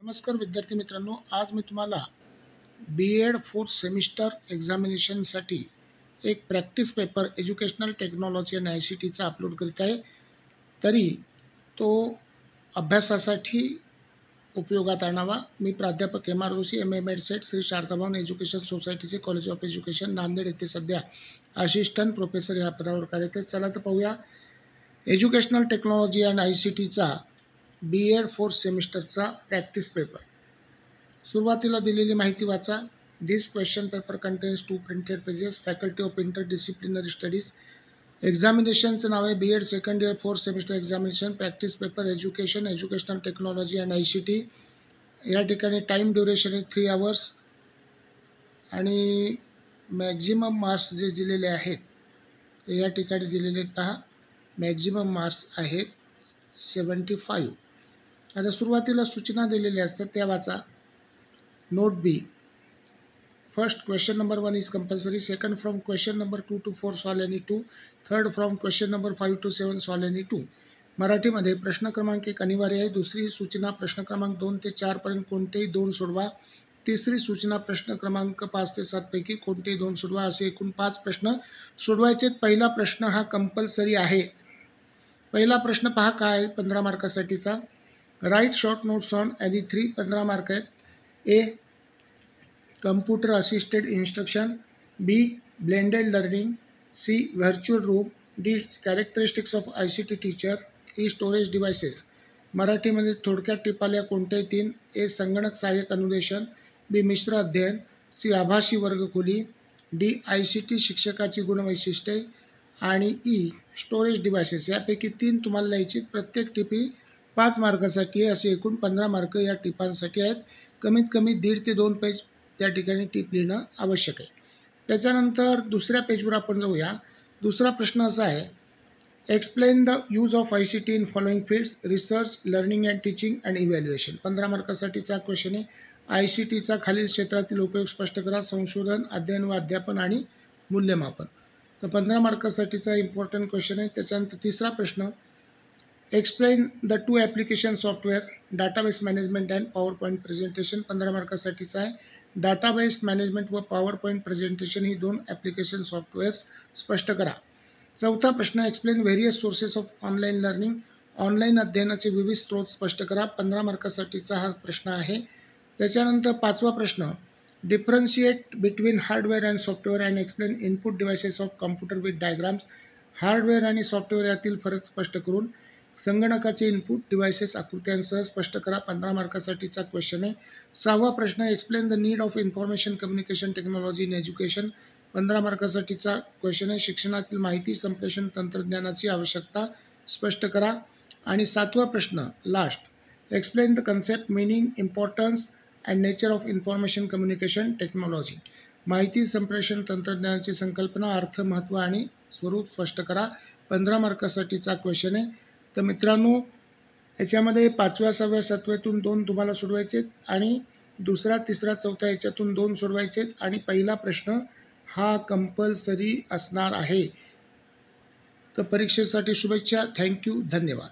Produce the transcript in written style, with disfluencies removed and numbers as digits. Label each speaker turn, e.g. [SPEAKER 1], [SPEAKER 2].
[SPEAKER 1] नमस्कार विद्यार्थी मित्रांनो, आज मी तुम्हाला B.Ed फोर्थ सेमिस्टर एक्झामिनेशनसाठी एक प्रॅक्टिस पेपर एज्युकेशनल टेक्नॉलॉजी आणि ICTचा अपलोड करीत आहे। तरी तो अभ्यासासाठी उपयोगात आणावा। मी प्राध्यापक M.R. जोशी, MA मेडसेट, श्री शारदाभवन एज्युकेशन सोसायटीचे कॉलेज ऑफ एज्युकेशन नांदेड येथे सध्या असिस्टंट प्रोफेसर या पदावर कार्यरत आहे। चला तर पाहूया एज्युकेशनल टेक्नॉलॉजी आणि ICTचा B.Ed फोर्थ सेमिस्टरचा प्रॅक्टिस पेपर। सुरुवातीला दिलेली माहिती वाचा। This question paper contains 2 printed pages, faculty of interdisciplinary studies. एक्झामिनेशनचं नाव आहे B.Ed second year fourth semester examination practice paper education, educational technology and ICT। या ठिकाणी टाईम ड्युरेशन आहे 3 आवर्स आणि मॅक्झिमम मार्क्स जे दिलेले आहेत ते या ठिकाणी दिलेले आहेत। पहा, मॅक्झिमम मार्क्स आहेत 75। आता सुरुवातीला सूचना दिलेल्या असतात त्या वाचा। Note B, first question number 1 is compulsory, second from question number 2 to 4 solve any 2, third from question number 5 to 7 solve any 2। मराठीमध्ये प्रश्न क्रमांक 1 अनिवार्य आहे। दुसरी सूचना प्रश्न क्रमांक 2 ते 4 पर्यंत कोणतेही 2 सोडवा। तिसरी सूचना प्रश्न क्रमांक 5 ते 7 पैकी कोणतेही 2 सोडवा। असे एकूण 5 प्रश्न सोडवायचे। पहिला प्रश्न हा कंपल्सरी आहे। पहिला प्रश्न पहा काय आहे, 15 मार्कासाठीचा। Write short notes on any 3, 15 mark आहेत। A, computer assisted instruction, B, blended learning, C, virtual room, D, characteristics of ICT teacher, E, storage devices. मराठीमध्ये थोडक्यात टिपाल्या कोणत्याही 3। ए, संगणक सहाय्यक अनुदेशन, बी, मिश्र अध्ययन, सी, आभासी वर्गखोली, डी, ICT शिक्षकाची गुणवैशिष्ट्ये आणि ई, स्टोरेज डिव्हायसेस। यापैकी 3 तुम्हाला लिहायची। प्रत्येक टिपी 5 मार्कासाठी आहे। असे एकूण 15 मार्क या टिपांसाठी आहेत। कमीत कमी 1.5 ते 2 पेज त्या ठिकाणी टिप लिहिणं आवश्यक आहे। त्याच्यानंतर दुसऱ्या पेजवर आपण जाऊया। दुसरा प्रश्न असा आहे, explain the use of ICT in following fields, research, learning and teaching and evaluation. 15 मार्कासाठीचा क्वेश्चन आहे। ICTचा खालील क्षेत्रातील उपयोग स्पष्ट करा, संशोधन, अध्ययन व अध्यापन आणि मूल्यमापन। तर 15 मार्कासाठीचा इम्पॉर्टंट क्वेश्चन आहे। त्याच्यानंतर तिसरा प्रश्न, explain the 2 application software, database management and PowerPoint presentation. 15 मार्कासाठीचा आहे। डाटाबेस मॅनेजमेंट व पॉवर पॉईंट प्रेझेंटेशन ही 2 ॲप्लिकेशन सॉफ्टवेअर्स स्पष्ट करा। चौथा प्रश्न, explain various sources of online learning, online अध्ययनाचे विविध स्रोत स्पष्ट करा। 15 मार्कासाठीचा हा प्रश्न आहे। त्याच्यानंतर पाचवा प्रश्न, differentiate between hardware and software and explain input devices of computer with diagrams. Hardware आणि सॉफ्टवेअर यातील फरक स्पष्ट करून संगणकाचे इनपुट डिव्हायसेस आकृत्यांसह स्पष्ट करा। 15 मार्कासाठीचा क्वेश्चन आहे। सहावा प्रश्न, explain the need of information communication technology in education. 15 मार्कासाठीचा क्वेश्चन आहे। शिक्षणातील माहिती संप्रेषण तंत्रज्ञानाची आवश्यकता स्पष्ट करा। आणि सातवा प्रश्न, last, explain the concept, meaning, importance and nature of information communication technology. माहिती संप्रेषण तंत्रज्ञानाची संकल्पना, अर्थ, महत्त्व आणि स्वरूप स्पष्ट करा। 15 मार्कासाठीचा क्वेश्चन आहे। तर मित्रांनो, याच्यामध्ये 5व्या, 6व्या, 7व्यातून 2 तुम्हाला सोडवायचे आहेत आणि दुसरा, तिसरा, चौथा याच्यातून 2 सोडवायचे आहेत आणि पहिला प्रश्न हा कंपल्सरी असणार आहे। तर परीक्षेसाठी शुभेच्छा। थँक्यू, धन्यवाद।